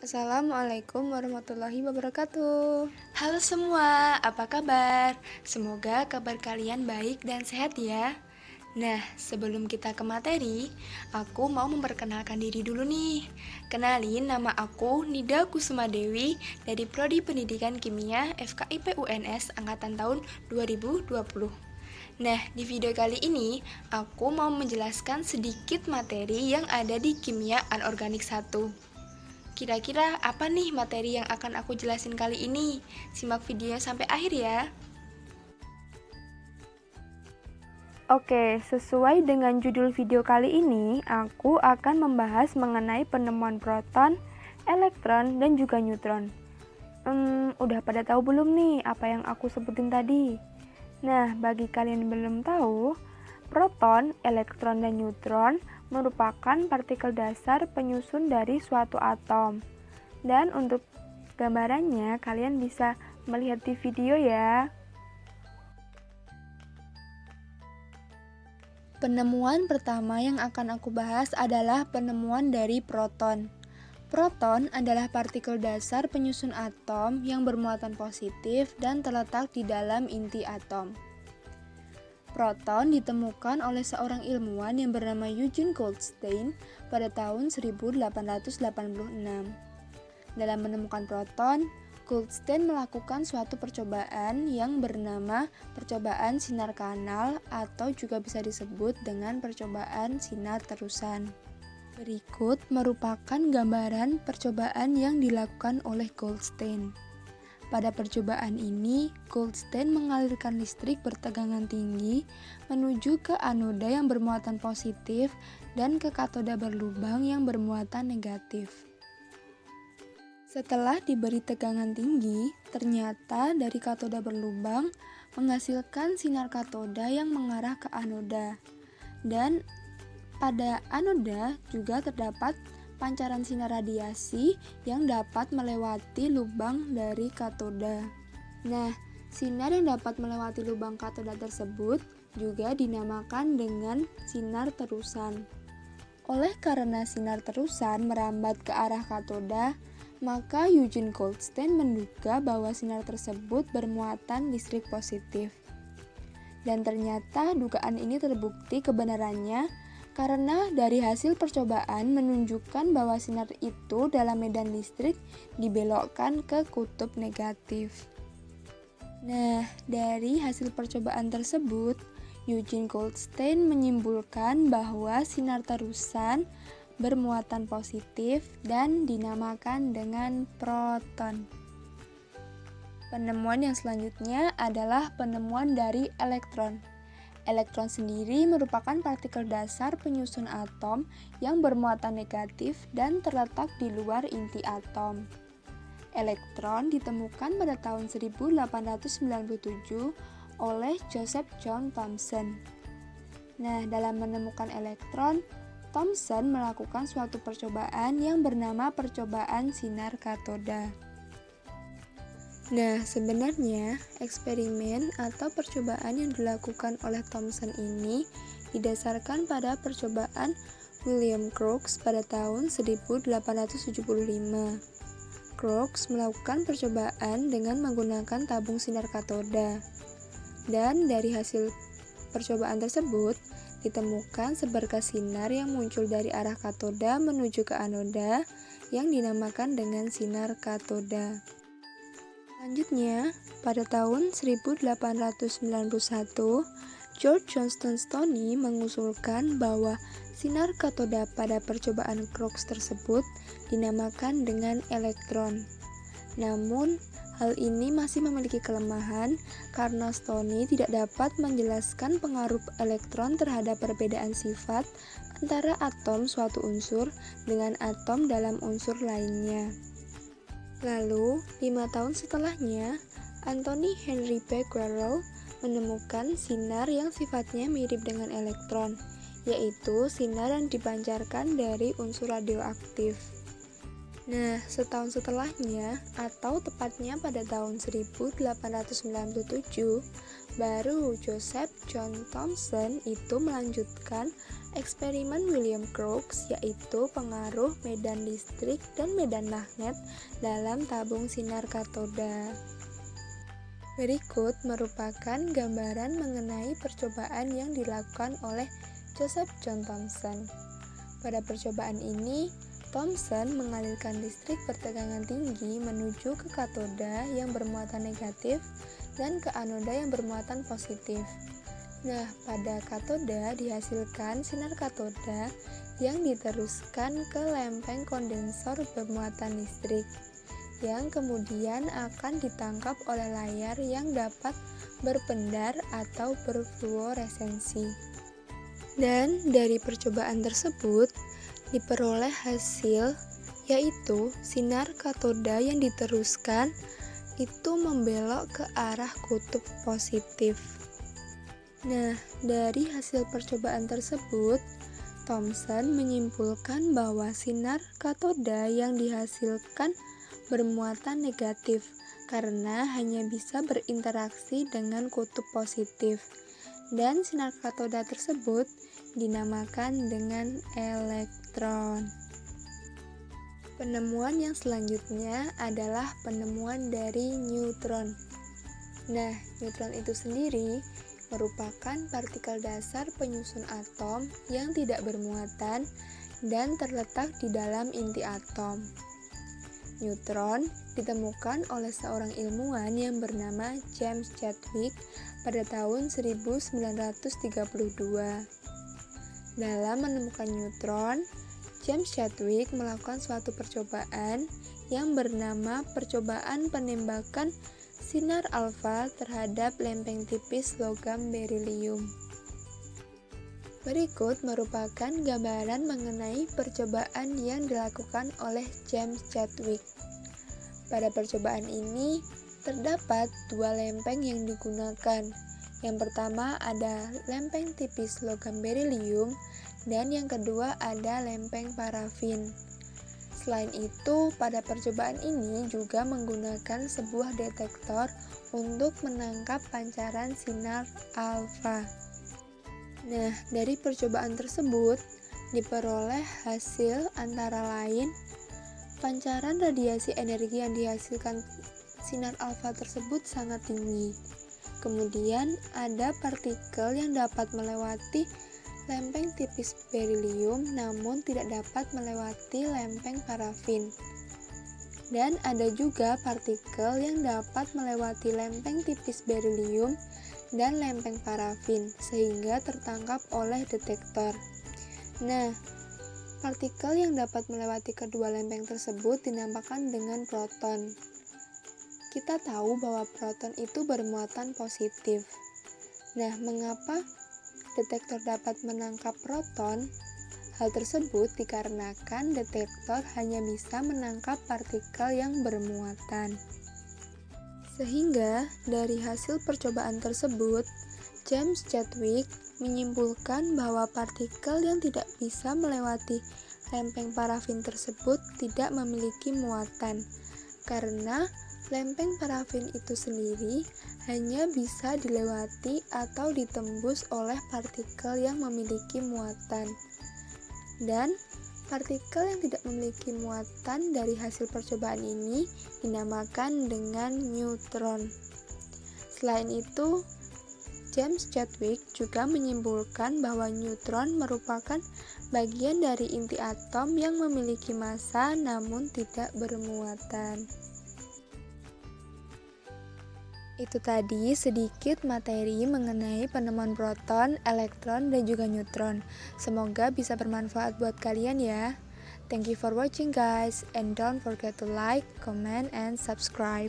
Assalamualaikum warahmatullahi wabarakatuh. Halo semua, apa kabar? Semoga kabar kalian baik dan sehat ya. Nah, sebelum kita ke materi, aku mau memperkenalkan diri dulu nih. Kenalin, nama aku Nida Kusuma Dewi dari Prodi Pendidikan Kimia FKIP UNS angkatan tahun 2020. Nah, di video kali ini aku mau menjelaskan sedikit materi yang ada di Kimia Anorganik 1. Kira-kira apa nih materi yang akan aku jelasin kali ini? Simak videonya sampai akhir ya. Oke, sesuai dengan judul video kali ini, aku akan membahas mengenai penemuan proton, elektron, dan juga neutron. Udah pada tahu belum nih apa yang aku sebutin tadi? Nah, bagi kalian yang belum tahu, proton, elektron, dan neutron merupakan partikel dasar penyusun dari suatu atom. Dan untuk gambarannya, kalian bisa melihat di video ya. Penemuan pertama yang akan aku bahas adalah penemuan dari proton. Proton adalah partikel dasar penyusun atom yang bermuatan positif dan terletak di dalam inti atom. Proton ditemukan oleh seorang ilmuwan yang bernama Eugene Goldstein pada tahun 1886. Dalam menemukan proton, Goldstein melakukan suatu percobaan yang bernama percobaan sinar kanal atau juga bisa disebut dengan percobaan sinar terusan. Berikut merupakan gambaran percobaan yang dilakukan oleh Goldstein. Pada percobaan ini, Goldstein mengalirkan listrik bertegangan tinggi menuju ke anoda yang bermuatan positif dan ke katoda berlubang yang bermuatan negatif. Setelah diberi tegangan tinggi, ternyata dari katoda berlubang menghasilkan sinar katoda yang mengarah ke anoda. Dan pada anoda juga terdapat pancaran sinar radiasi yang dapat melewati lubang dari katoda. Nah, sinar yang dapat melewati lubang katoda tersebut juga dinamakan dengan sinar terusan. Oleh karena sinar terusan merambat ke arah katoda, maka Eugene Goldstein menduga bahwa sinar tersebut bermuatan listrik positif. Dan ternyata dugaan ini terbukti kebenarannya karena dari hasil percobaan menunjukkan bahwa sinar itu dalam medan listrik dibelokkan ke kutub negatif. Nah, dari hasil percobaan tersebut, Eugene Goldstein menyimpulkan bahwa sinar terusan bermuatan positif dan dinamakan dengan proton. Penemuan yang selanjutnya adalah penemuan dari elektron. Elektron sendiri merupakan partikel dasar penyusun atom yang bermuatan negatif dan terletak di luar inti atom. Elektron ditemukan pada tahun 1897 oleh Joseph John Thomson. Nah, dalam menemukan elektron, Thomson melakukan suatu percobaan yang bernama percobaan sinar katoda. Nah, sebenarnya eksperimen atau percobaan yang dilakukan oleh Thomson ini didasarkan pada percobaan William Crookes pada tahun 1875. Crookes melakukan percobaan dengan menggunakan tabung sinar katoda. Dan dari hasil percobaan tersebut, ditemukan seberkas sinar yang muncul dari arah katoda menuju ke anoda yang dinamakan dengan sinar katoda. Selanjutnya, pada tahun 1891, George Johnston Stoney mengusulkan bahwa sinar katoda pada percobaan Crookes tersebut dinamakan dengan elektron. Namun, hal ini masih memiliki kelemahan karena Stoney tidak dapat menjelaskan pengaruh elektron terhadap perbedaan sifat antara atom suatu unsur dengan atom dalam unsur lainnya. Lalu, 5 tahun setelahnya, Anthony Henry Becquerel menemukan sinar yang sifatnya mirip dengan elektron, yaitu sinar yang dipancarkan dari unsur radioaktif. Nah, setahun setelahnya, atau tepatnya pada tahun 1897, baru Joseph John Thomson itu melanjutkan eksperimen William Crookes, yaitu pengaruh medan listrik dan medan magnet dalam tabung sinar katoda. Berikut merupakan gambaran mengenai percobaan yang dilakukan oleh Joseph John Thomson. Pada percobaan ini, Thomson mengalirkan listrik bertegangan tinggi menuju ke katoda yang bermuatan negatif dan ke anoda yang bermuatan positif. Nah, pada katoda dihasilkan sinar katoda yang diteruskan ke lempeng kondensor bermuatan listrik, yang kemudian akan ditangkap oleh layar yang dapat berpendar atau berfluoresensi. Dan dari percobaan tersebut diperoleh hasil, yaitu sinar katoda yang diteruskan itu membelok ke arah kutub positif. Nah, dari hasil percobaan tersebut, Thomson menyimpulkan bahwa sinar katoda yang dihasilkan bermuatan negatif karena hanya bisa berinteraksi dengan kutub positif, dan sinar katoda tersebut dinamakan dengan elektron. Penemuan yang selanjutnya adalah penemuan dari neutron. Nah, neutron itu sendiri merupakan partikel dasar penyusun atom yang tidak bermuatan dan terletak di dalam inti atom. Neutron ditemukan oleh seorang ilmuwan yang bernama James Chadwick pada tahun 1932. Dalam menemukan neutron, James Chadwick melakukan suatu percobaan yang bernama percobaan penembakan sinar alfa terhadap lempeng tipis logam berilium. Berikut merupakan gambaran mengenai percobaan yang dilakukan oleh James Chadwick. Pada percobaan ini terdapat dua lempeng yang digunakan. Yang pertama ada lempeng tipis logam berilium dan yang kedua ada lempeng parafin. Selain itu, pada percobaan ini juga menggunakan sebuah detektor untuk menangkap pancaran sinar alfa. Nah, dari percobaan tersebut diperoleh hasil antara lain pancaran radiasi energi yang dihasilkan sinar alfa tersebut sangat tinggi. Kemudian ada partikel yang dapat melewati lempeng tipis berilium namun tidak dapat melewati lempeng parafin. Dan ada juga partikel yang dapat melewati lempeng tipis berilium dan lempeng parafin sehingga tertangkap oleh detektor. Nah, partikel yang dapat melewati kedua lempeng tersebut dinamakan dengan proton. Kita tahu bahwa proton itu bermuatan positif. Nah, mengapa detektor dapat menangkap proton? Hal tersebut dikarenakan detektor hanya bisa menangkap partikel yang bermuatan. Sehingga dari hasil percobaan tersebut, James Chadwick menyimpulkan bahwa partikel yang tidak bisa melewati lempeng parafin tersebut tidak memiliki muatan, karena lempeng parafin itu sendiri hanya bisa dilewati atau ditembus oleh partikel yang memiliki muatan. Dan partikel yang tidak memiliki muatan dari hasil percobaan ini dinamakan dengan neutron. Selain itu, James Chadwick juga menyimpulkan bahwa neutron merupakan bagian dari inti atom yang memiliki massa namun tidak bermuatan. Itu tadi sedikit materi mengenai penemuan proton, elektron, dan juga neutron. Semoga bisa bermanfaat buat kalian ya. Thank you for watching guys, and don't forget to like, comment, and subscribe.